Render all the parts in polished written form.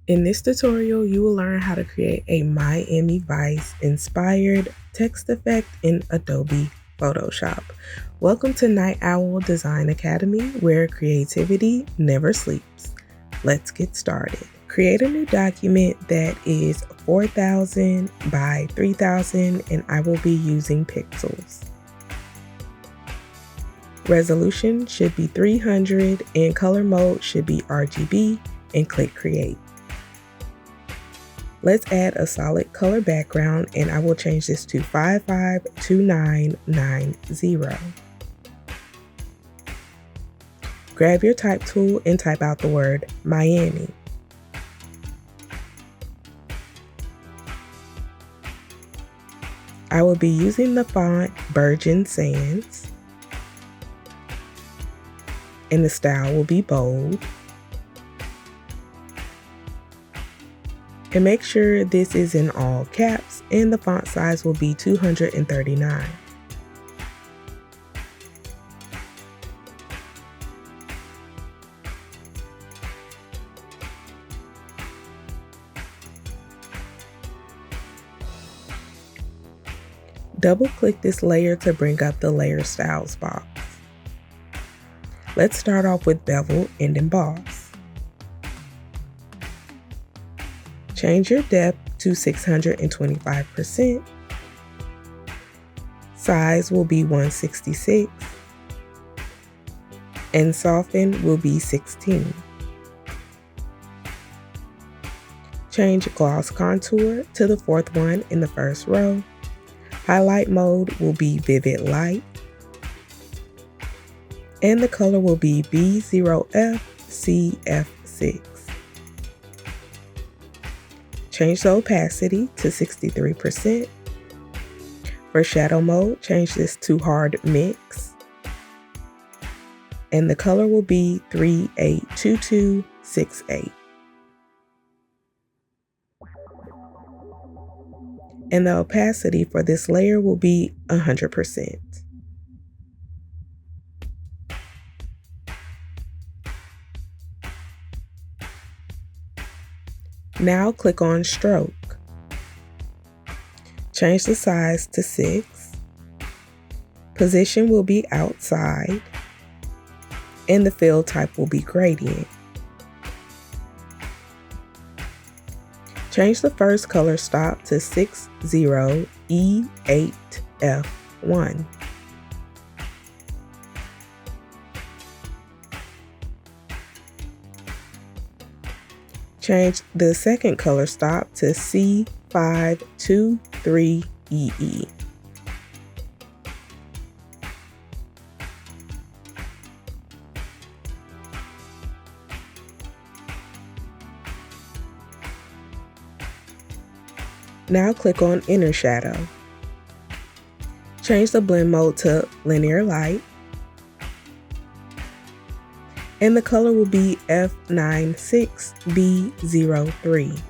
In this tutorial, you will learn how to create a Miami Vice inspired text effect in Adobe Photoshop. Welcome to Night Owl Design Academy, where creativity never sleeps. Let's get started. Create a new document that is 4,000 by 3,000, and I will be using pixels. Resolution should be 300 and color mode should be RGB, and click Create. Let's add a solid color background, and I will change this to 552990. Grab your type tool and type out the word Miami. I will be using the font Bergen Sans, and the style will be bold. And make sure this is in all caps, and the font size will be 239. Double-click this layer to bring up the Layer Styles box. Let's start off with Bevel and Emboss. Change your depth to 625%. Size will be 166. And soften will be 16. Change gloss contour to the fourth one in the first row. Highlight mode will be Vivid Light. And the color will be B0FCF6. Change the opacity to 63%. For shadow mode, change this to Hard Mix. And the color will be 382268. And the opacity for this layer will be 100%. Now click on Stroke. Change the size to 6. Position will be outside. And the fill type will be gradient. Change the first color stop to 60E8F1. Change the second color stop to C523EE. Now click on Inner Shadow. Change the blend mode to Linear Light. And the color will be F96B03.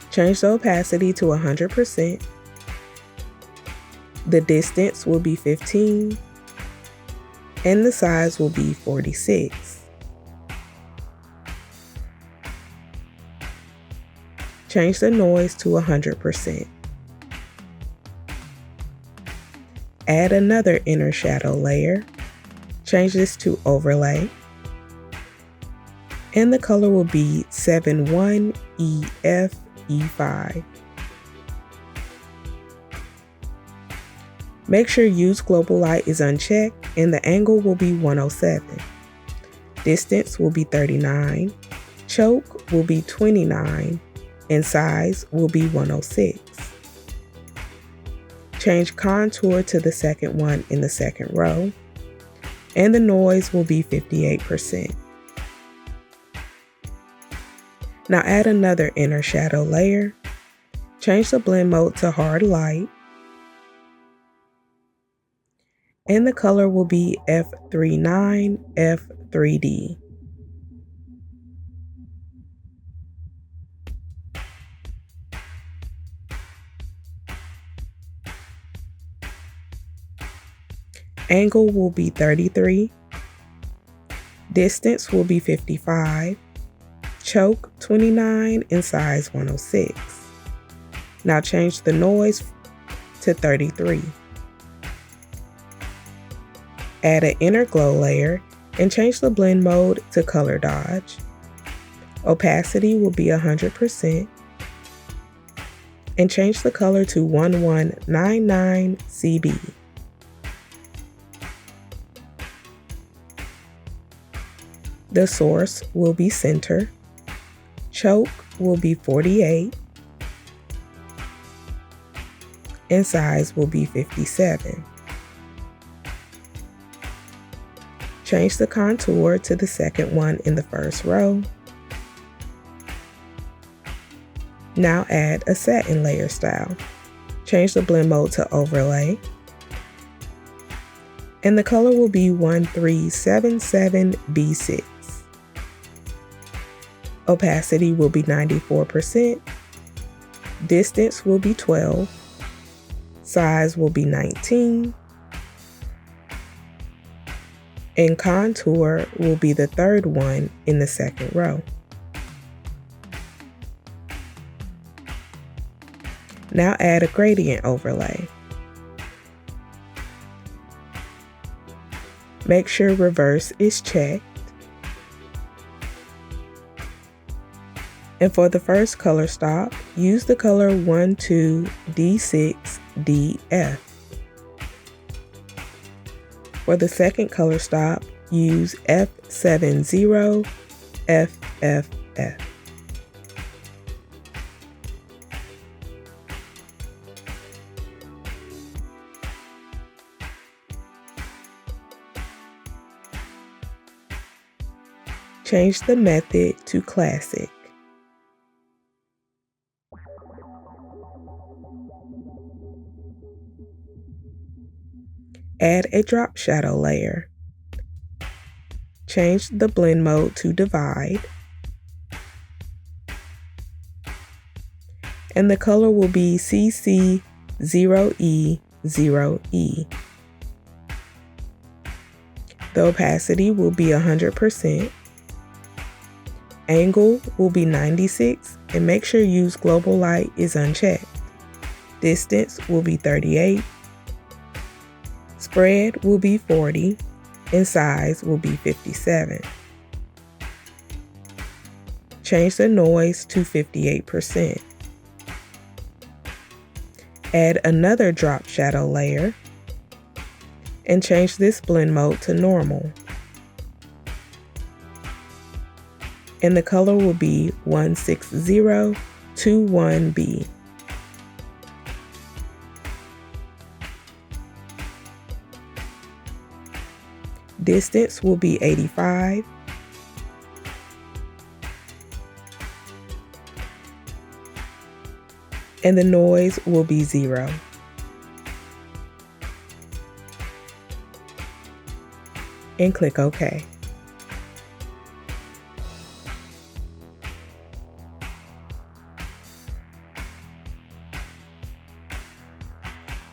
Change the opacity to 100%. The distance will be 15. And the size will be 46. Change the noise to 100%. Add another inner shadow layer. Change this to Overlay. And the color will be 71EFE5. Make sure Use Global Light is unchecked, and the angle will be 107. Distance will be 39. Choke will be 29. And size will be 106. Change contour to the second one in the second row, and the noise will be 58%. Now add another inner shadow layer. Change the blend mode to Hard Light, and the color will be F39F3D. Angle will be 33. Distance will be 55, choke 29, and size 106. Now change the noise to 33. Add an inner glow layer and change the blend mode to color dodge. Opacity will be 100% and change the color to 1199 CB. The source will be center, choke will be 48, and size will be 57. Change the contour to the second one in the first row. Now add a satin layer style. Change the blend mode to overlay. And the color will be 1377B6. Opacity will be 94%. Distance will be 12. Size will be 19. And contour will be the third one in the second row. Now add a gradient overlay. Make sure reverse is checked. And for the first color stop, use the color 12D6DF. For the second color stop, use F70FFF. Change the method to classic. Add a drop shadow layer. Change the blend mode to divide. And the color will be CC0E0E. The opacity will be 100%. Angle will be 96, and make sure use global light is unchecked. Distance will be 38. Spread will be 40, and size will be 57. Change the noise to 58%. Add another drop shadow layer, and change this blend mode to normal. And the color will be 16021B. Distance will be 85. And the noise will be 0. And click OK.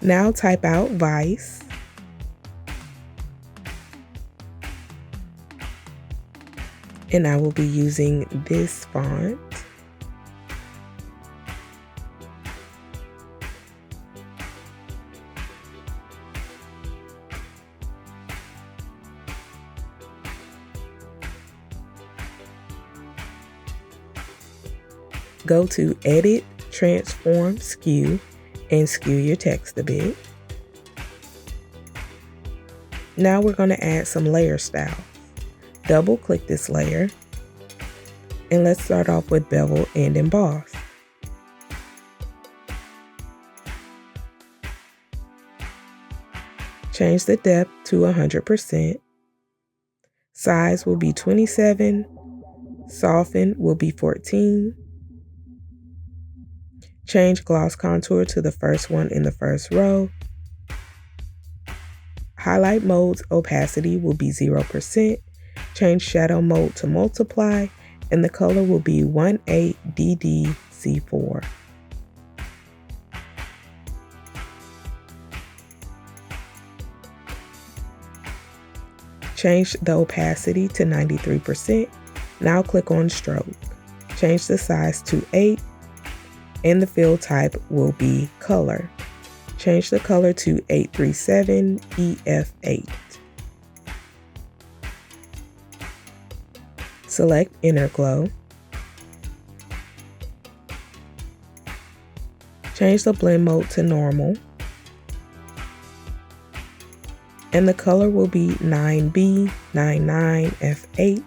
Now type out Vice. And I will be using this font. Go to Edit, Transform, Skew, and skew your text a bit. Now we're going to add some layer style. Double click this layer, and let's start off with bevel and emboss. Change the depth to 100%. Size will be 27. Soften will be 14. Change gloss contour to the first one in the first row. Highlight mode's opacity will be 0%. Change shadow mode to multiply, and the color will be 18DDC4. Change the opacity to 93%. Now click on stroke. Change the size to 8 and the fill type will be color. Change the color to 837 EF8. Select Inner Glow. Change the blend mode to normal. And the color will be 9B99F8.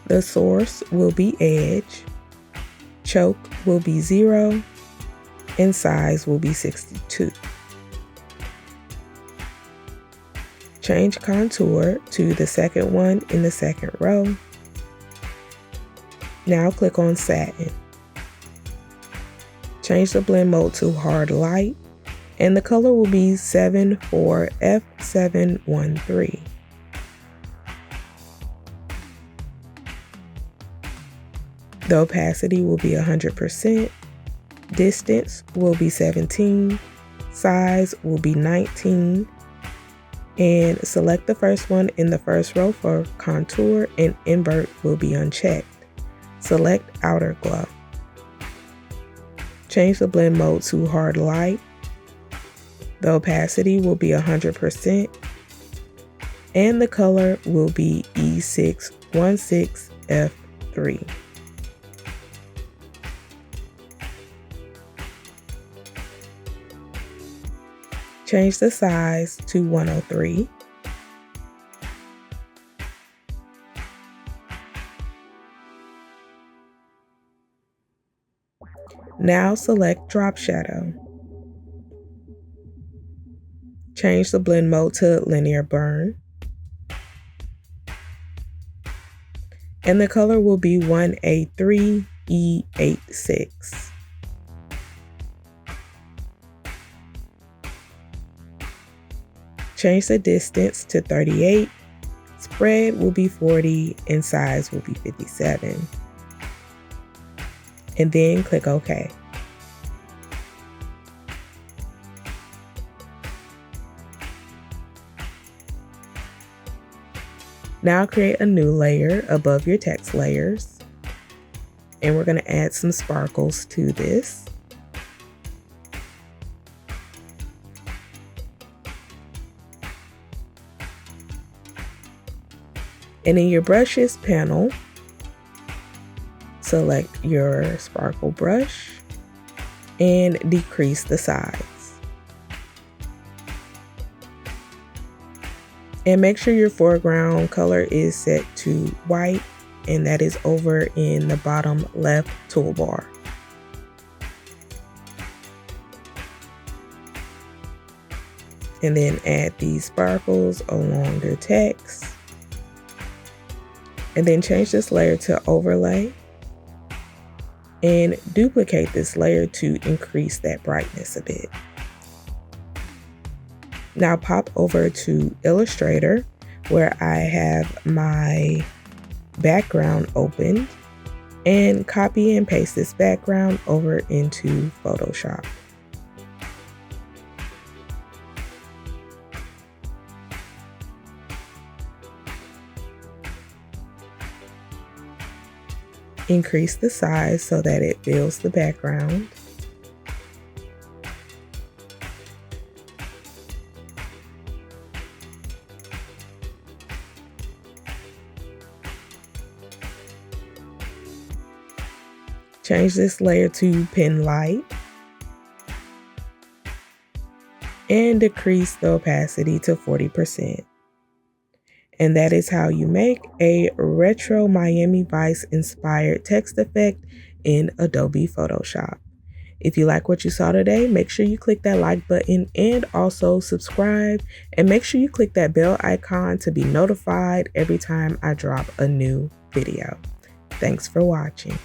The source will be edge, choke will be 0, and size will be 62. Change contour to the second one in the second row. Now click on satin. Change the blend mode to hard light, and the color will be 74F713. The opacity will be 100%, distance will be 17, size will be 19, and select the first one in the first row for contour, and invert will be unchecked. Select outer glow. Change the blend mode to hard light. The opacity will be 100%, and the color will be E616F3. Change the size to 103. Now select Drop Shadow. Change the blend mode to Linear Burn. And the color will be 1A3E86. Change the distance to 38, spread will be 40, and size will be 57. And then click OK. Now create a new layer above your text layers. And we're going to add some sparkles to this. And in your brushes panel, select your sparkle brush and decrease the size. And make sure your foreground color is set to white, and that is over in the bottom left toolbar. And then add these sparkles along your text. And then change this layer to overlay and duplicate this layer to increase that brightness a bit. Now pop over to Illustrator, where I have my background opened, and copy and paste this background over into Photoshop. Increase the size so that it fills the background. Change this layer to Pen Light and decrease the opacity to 40%. And that is how you make a retro Miami Vice inspired text effect in Adobe Photoshop. If you like what you saw today, make sure you click that like button and also subscribe, and make sure you click that bell icon to be notified every time I drop a new video. Thanks for watching.